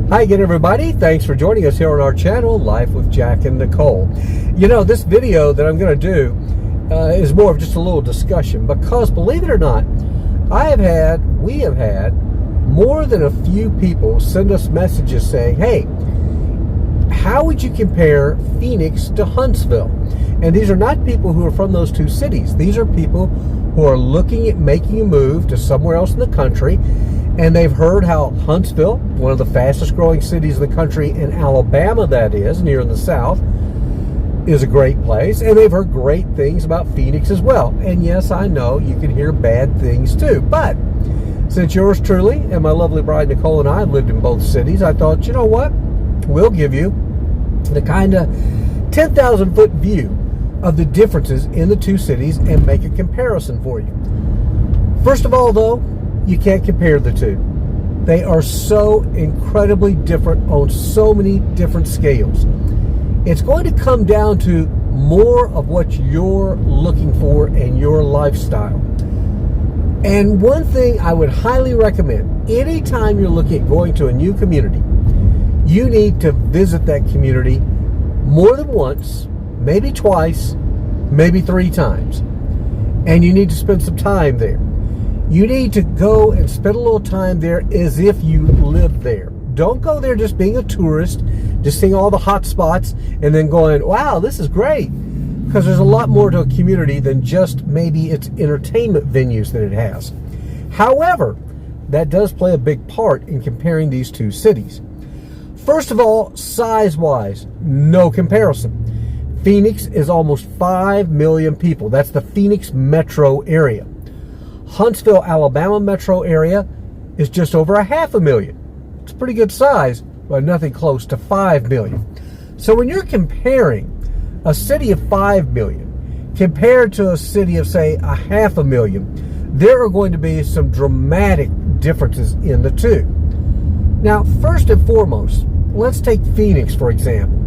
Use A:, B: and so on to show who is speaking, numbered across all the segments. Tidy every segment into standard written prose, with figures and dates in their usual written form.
A: Hi again, everybody. Thanks for joining us here on our channel, Life with Jack and Nicole. You know, this video that I'm going to do is more of just a little discussion because, believe it or not, we have had more than a few people send us messages saying, hey, how would you compare Phoenix to Huntsville? And these are not people who are from those two cities. These are people who are looking at making a move to somewhere else in the country. And they've heard how Huntsville, one of the fastest growing cities in the country, in Alabama that is, near in the south, is a great place. And they've heard great things about Phoenix as well. And yes, I know you can hear bad things too. But since yours truly and my lovely bride Nicole and I have lived in both cities, I thought, you know what? We'll give you the kind of 10,000 foot view of the differences in the two cities and make a comparison for you. First of all, though, you can't compare the two. They are so incredibly different on so many different scales. It's going to come down to more of what you're looking for in your lifestyle. And one thing I would highly recommend, anytime you're looking at going to a new community, you need to visit that community more than once, maybe twice, maybe 3 times. And you need to spend some time there. You need to go and spend a little time there as if you live there. Don't go there just being a tourist, just seeing all the hot spots and then going, wow, this is great. Because there's a lot more to a community than just maybe its entertainment venues that it has. However, that does play a big part in comparing these two cities. First of all, size-wise, no comparison. Phoenix is almost 5 million people. That's the Phoenix metro area. Huntsville, Alabama metro area is just over 500,000. It's a pretty good size, but nothing close to 5 million. So when you're comparing a city of 5 million compared to a city of, say, 500,000, there are going to be some dramatic differences in the two. Now, first and foremost, let's take Phoenix, for example.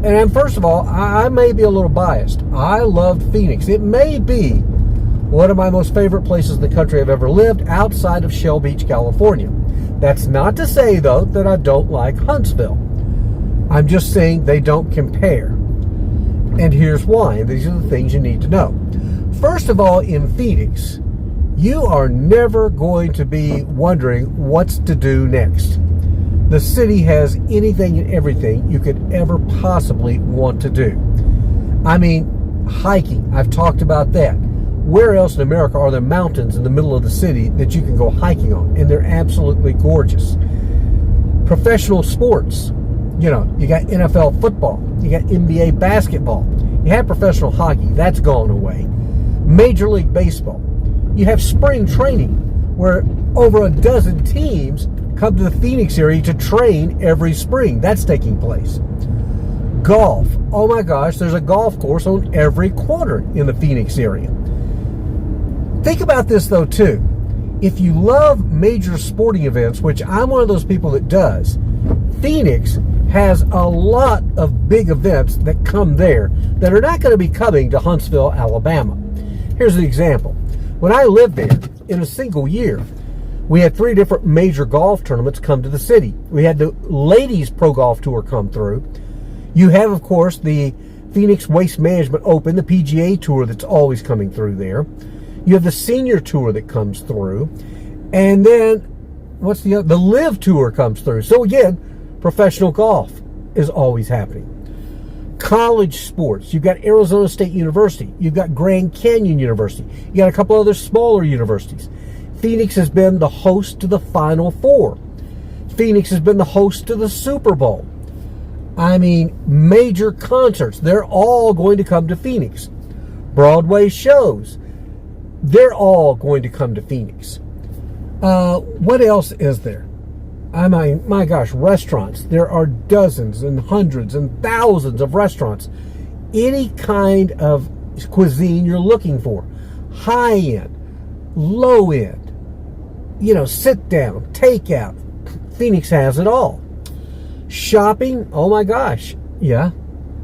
A: And first of all, I may be a little biased. I loved Phoenix. It may be one of my most favorite places in the country I've ever lived, outside of Shell Beach, California. That's not to say, though, that I don't like Huntsville. I'm just saying they don't compare. And here's why. These are the things you need to know. First of all, in Phoenix, you are never going to be wondering what's to do next. The city has anything and everything you could ever possibly want to do. I mean, hiking. I've talked about that. Where else in America are there mountains in the middle of the city that you can go hiking on? And they're absolutely gorgeous. Professional sports. You know, you got NFL football. You got NBA basketball. You have professional hockey. That's gone away. Major League Baseball. You have spring training where over a dozen teams come to the Phoenix area to train every spring. That's taking place. Golf. Oh my gosh, there's a golf course on every corner in the Phoenix area. Think about this, though, too. If you love major sporting events, which I'm one of those people that does, Phoenix has a lot of big events that come there that are not going to be coming to Huntsville, Alabama. Here's an example. When I lived there, in a single year, we had 3 different major golf tournaments come to the city. We had the Ladies Pro Golf Tour come through. You have, of course, the Phoenix Waste Management Open, the PGA Tour that's always coming through there. You have the Senior Tour that comes through. And then, what's the other? The Live Tour comes through. So again, professional golf is always happening. College sports. You've got Arizona State University. You've got Grand Canyon University. You got a couple other smaller universities. Phoenix has been the host to the Final Four. Phoenix has been the host to the Super Bowl. I mean, major concerts. They're all going to come to Phoenix. Broadway shows. They're all going to come to Phoenix. What else is there? I mean, my gosh, restaurants. There are dozens and hundreds and thousands of restaurants. Any kind of cuisine you're looking for. High end, low end, you know, sit down, takeout. Phoenix has it all. Shopping, oh my gosh, yeah.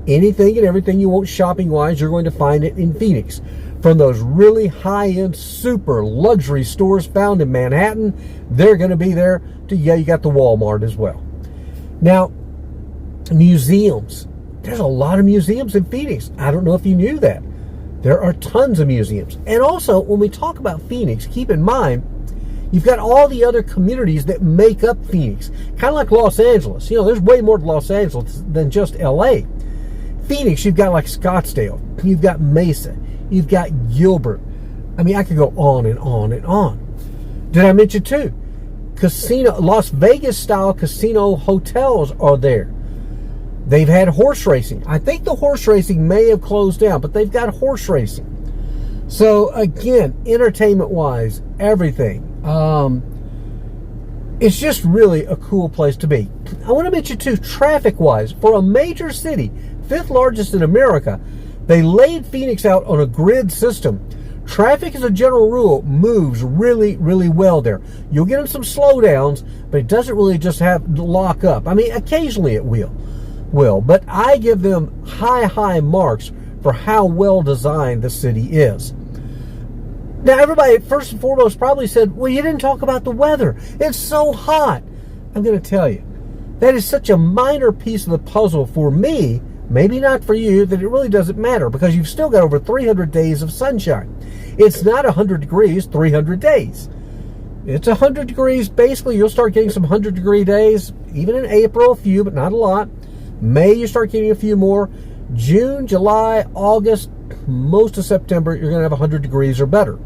A: Anything and everything you want shopping-wise, you're going to find it in Phoenix. From those really high-end, super luxury stores found in Manhattan, they're going to be there. You got the Walmart as well. Now, museums. There's a lot of museums in Phoenix. I don't know if you knew that. There are tons of museums. And also, when we talk about Phoenix, keep in mind, you've got all the other communities that make up Phoenix. Kind of like Los Angeles. You know, there's way more to Los Angeles than just LA. Phoenix, you've got like Scottsdale. You've got Mesa. You've got Gilbert. I mean, I could go on and on and on. Did I mention too? Casino, Las Vegas style casino hotels are there. They've had horse racing. I think the horse racing may have closed down, but they've got horse racing. So again, entertainment wise, everything. It's just really a cool place to be. I want to mention too, traffic wise, for a major city, 5th largest in America, they laid Phoenix out on a grid system. Traffic, as a general rule, moves really, really well there. You'll get in some slowdowns, but it doesn't really just have to lock up. I mean, occasionally it will. But I give them high marks for how well designed the city is. Now, everybody, first and foremost, probably said, well, you didn't talk about the weather. It's so hot. I'm going to tell you, that is such a minor piece of the puzzle for me, maybe not for you, that it really doesn't matter, because you've still got over 300 days of sunshine. It's not 100 degrees, 300 days. It's 100 degrees. Basically, you'll start getting some 100-degree days, even in April, a few, but not a lot. May, you start getting a few more. June, July, August, most of September, you're going to have 100 degrees or better.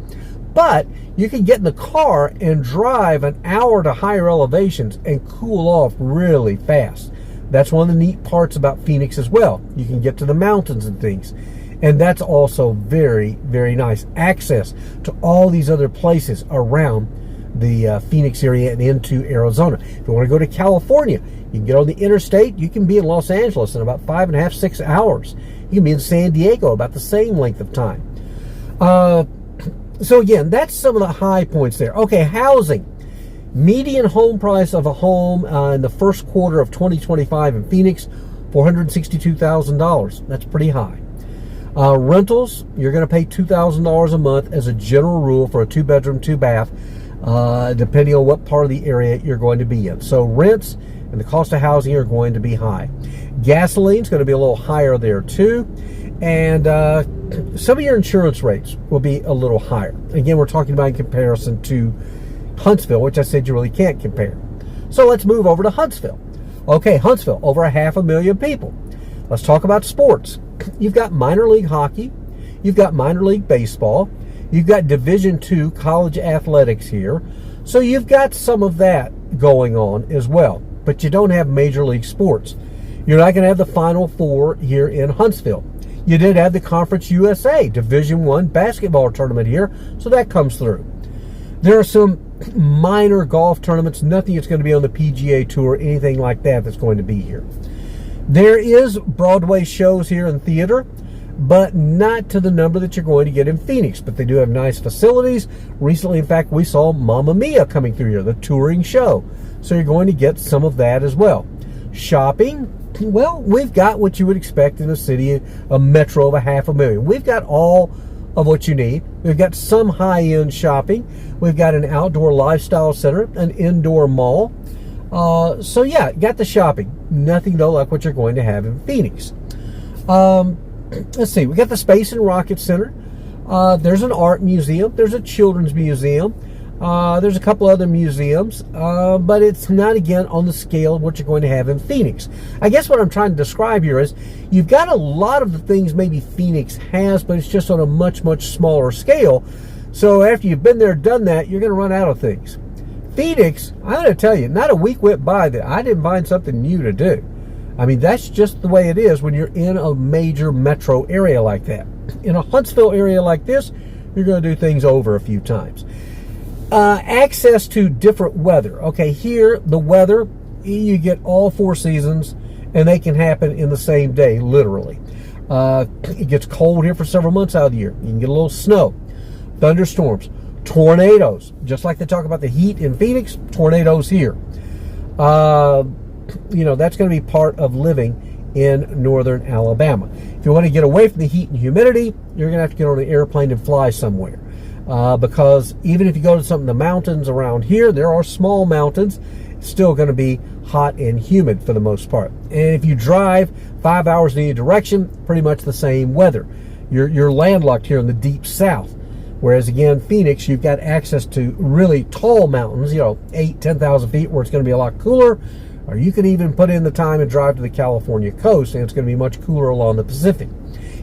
A: But you can get in the car and drive an hour to higher elevations and cool off really fast. That's one of the neat parts about Phoenix as well. You can get to the mountains and things. And that's also very, very nice. Access to all these other places around the Phoenix area and into Arizona. If you want to go to California, you can get on the interstate. You can be in Los Angeles in about 5.5, 6 hours. You can be in San Diego about the same length of time. So again, that's some of the high points there. Okay, housing. Median home price of a home in the first quarter of 2025 in Phoenix, $462,000. That's pretty high. Rentals, you're going to pay $2,000 a month as a general rule for a 2-bedroom, 2-bath, depending on what part of the area you're going to be in. So rents and the cost of housing are going to be high. Gasoline's going to be a little higher there too. And some of your insurance rates will be a little higher. Again, we're talking about in comparison to Huntsville, which I said you really can't compare. So let's move over to Huntsville. Okay, Huntsville, over 500,000 people. Let's talk about sports. You've got minor league hockey. You've got minor league baseball. You've got Division II college athletics here. So you've got some of that going on as well. But you don't have major league sports. You're not going to have the Final Four here in Huntsville. You did have the Conference USA Division I basketball tournament here, so that comes through. There are some minor golf tournaments, nothing that's going to be on the PGA Tour, anything like that that's going to be here. There is Broadway shows here in theater, but not to the number that you're going to get in Phoenix. But they do have nice facilities. Recently, in fact, we saw Mamma Mia coming through here, the touring show. So you're going to get some of that as well. Shopping, well, we've got what you would expect in a city, a metro of 500,000. We've got all of what you need. We've got some high-end shopping. We've got an outdoor lifestyle center, an indoor mall. So yeah, got the shopping. Nothing though like what you're going to have in Phoenix. Let's see, we got the Space and Rocket Center. There's an art museum. There's a children's museum. There's a couple other museums, but it's not, again, on the scale of what you're going to have in Phoenix. I guess what I'm trying to describe here is you've got a lot of the things maybe Phoenix has, but it's just on a much, much smaller scale. So after you've been there, done that, you're going to run out of things. Phoenix, I'm going to tell you, not a week went by that I didn't find something new to do. I mean, that's just the way it is when you're in a major metro area like that. In a Huntsville area like this, you're going to do things over a few times. Access to different weather. Okay, here, the weather, you get all 4 seasons, and they can happen in the same day, literally. It gets cold here for several months out of the year. You can get a little snow, thunderstorms, tornadoes. Just like they talk about the heat in Phoenix, tornadoes here. You know, that's going to be part of living in northern Alabama. If you want to get away from the heat and humidity, you're going to have to get on an airplane and fly somewhere. Because even if you go to some of the mountains around here, there are small mountains, It's still going to be hot and humid for the most part. And if you drive 5 hours in any direction, pretty much the same weather. You're landlocked here in the deep south. Whereas again, Phoenix, you've got access to really tall mountains, 8,000, 10,000 feet, where it's going to be a lot cooler. Or you can even put in the time and drive to the California coast, and it's going to be much cooler along the Pacific.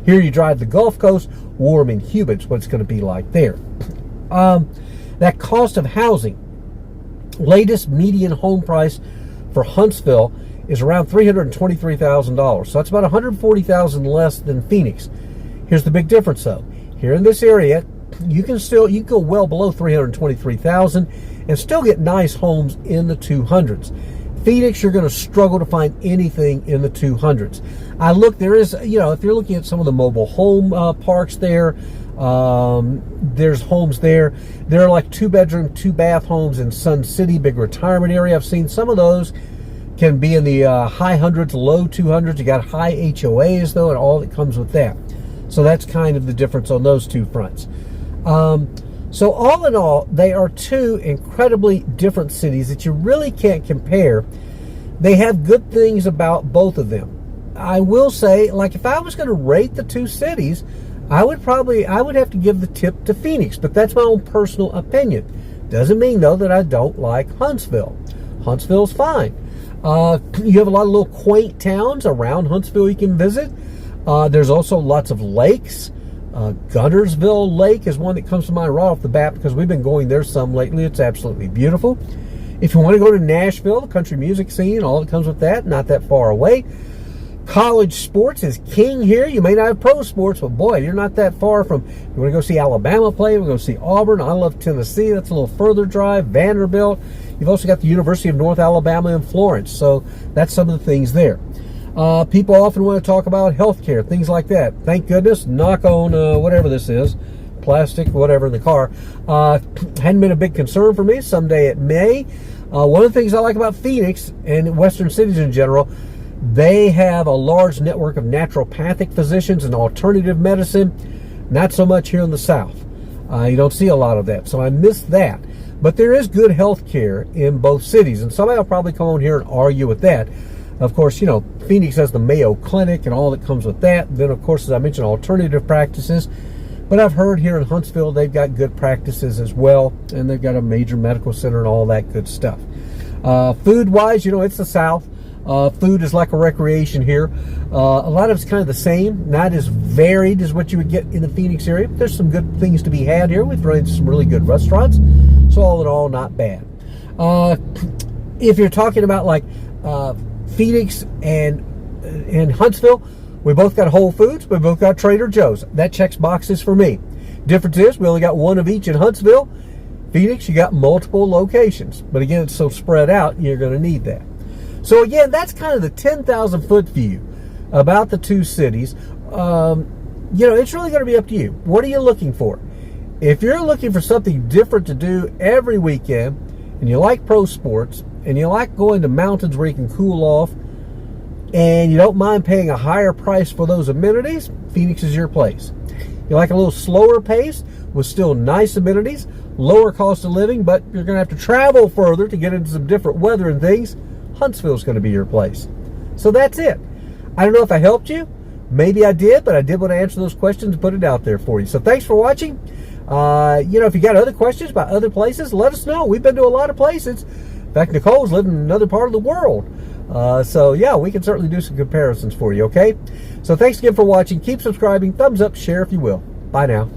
A: Here you drive the Gulf Coast, warm and humid is what it's going to be like there. That cost of housing, latest median home price for Huntsville is around $323,000. So that's about $140,000 less than Phoenix. Here's the big difference though. Here in this area, you can go well below $323,000 and still get nice homes in the 200s. Phoenix, you're going to struggle to find anything in the 200s. There is, if you're looking at some of the mobile home parks there, there's homes there. There are like 2-bedroom, 2-bath homes in Sun City, big retirement area. I've seen some of those can be in the high hundreds, low 200s. You got high HOAs though, and all that comes with that. So that's kind of the difference on those two fronts. So all in all, they are two incredibly different cities that you really can't compare. They have good things about both of them. I will say, like if I was going to rate the two cities, I would have to give the tip to Phoenix, but that's my own personal opinion. Doesn't mean though that I don't like Huntsville. Huntsville's fine. You have a lot of little quaint towns around Huntsville you can visit. There's also lots of lakes. Guntersville Lake is one that comes to mind right off the bat because we've been going there some lately. It's absolutely beautiful. If you want to go to Nashville, the country music scene, all that comes with that, not that far away. College sports is king here. You may not have pro sports, but boy, you're not that far from, you want to go see Alabama play, we're going to see Auburn. I love Tennessee. That's a little further drive. Vanderbilt. You've also got the University of North Alabama in Florence. So that's some of the things there. People often want to talk about healthcare, things like that. Thank goodness, knock on whatever this is, plastic, whatever in the car. Hadn't been a big concern for me. Someday it may. One of the things I like about Phoenix and Western cities in general, they have a large network of naturopathic physicians and alternative medicine. Not so much here in the South. You don't see a lot of that, so I miss that. But there is good health care in both cities, and somebody will probably come on here and argue with that. Of course, Phoenix has the Mayo Clinic and all that comes with that. Then, of course, as I mentioned, alternative practices. But I've heard here in Huntsville, they've got good practices as well, and they've got a major medical center and all that good stuff. Food-wise, it's the South. Food is like a recreation here. A lot of it's kind of the same, not as varied as what you would get in the Phoenix area. There's some good things to be had here. We've run into some really good restaurants. So all in all, not bad. If you're talking about like Phoenix and Huntsville, we both got Whole Foods, we both got Trader Joe's. That checks boxes for me. Difference is we only got one of each in Huntsville. Phoenix, you got multiple locations. But again, it's so spread out, you're going to need that. So again, that's kind of the 10,000 foot view about the two cities. It's really going to be up to you. What are you looking for? If you're looking for something different to do every weekend, and you like pro sports, and you like going to mountains where you can cool off, and you don't mind paying a higher price for those amenities, Phoenix is your place. You like a little slower pace with still nice amenities, lower cost of living, but you're going to have to travel further to get into some different weather and things, Huntsville's going to be your place. So that's it. I don't know if I helped you. Maybe I did, but I did want to answer those questions and put it out there for you. So thanks for watching. If you got other questions about other places, let us know. We've been to a lot of places. In fact, Nicole's living in another part of the world. So yeah, we can certainly do some comparisons for you, okay? So thanks again for watching. Keep subscribing. Thumbs up, share if you will. Bye now.